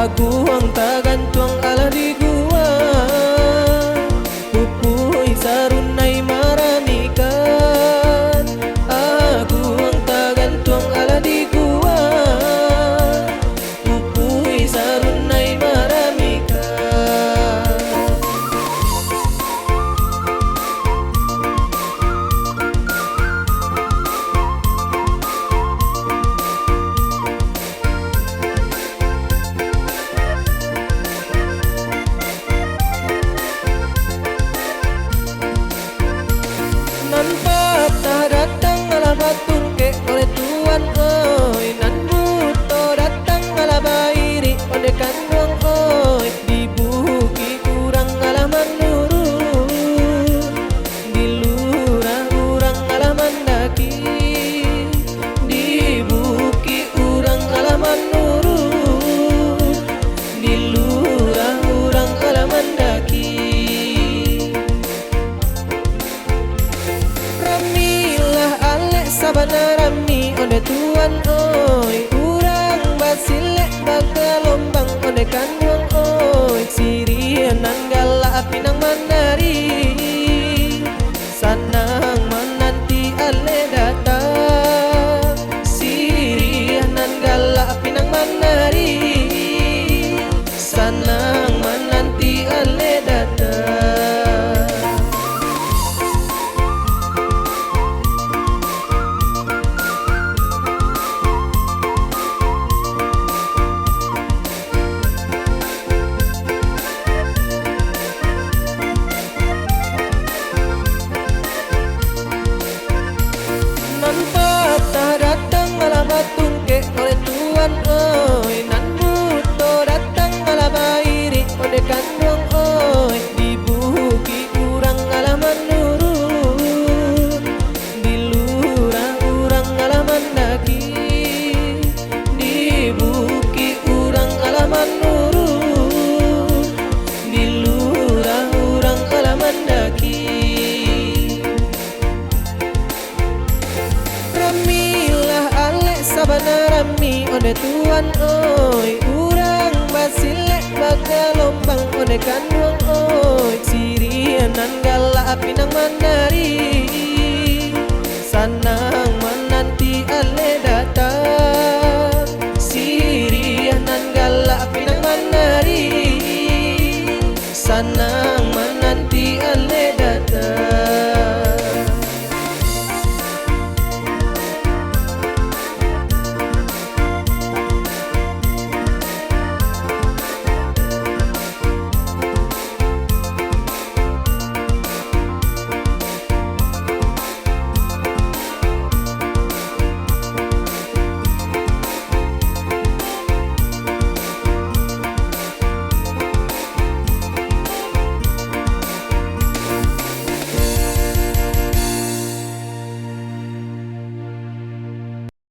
Aku ang tagantuang ala di gua Pupui sarunay maramikan Aku ang tagantuang ala di gua Pupui sarunay maramikan Nampak tak datang malah batungke oleh Tuhan oi Nan buto datang malah bairi oleh kandung oi Dibuki kurang malah menurun Dilurah urang malah mendaki Dibuki urang malah menurun Dilurah urang malah mendaki Sabana rami onde Tuhan oi Urang basilek bakal lombang onde kandung oi Sirian nanggala pinang mandari Sanang menanti ale datang Sirian nanggala pinang mandari Sanang menanti ale datang Nampak tak datang malah batungke oleh Tuhan oi Nan buto datang malah bairi oleh kandung oi Dibuki urang malah menurun Dilurah urang malah mendaki Dibuki urang malah menurun Dilurah urang malah mendaki Sabana rami onde Tuhan oi Urang basilek bakal lombang onde kandung oi Sirian nanggala pinang mandari Sanang menanti ale datang Sirian nanggala pinang mandari Sanang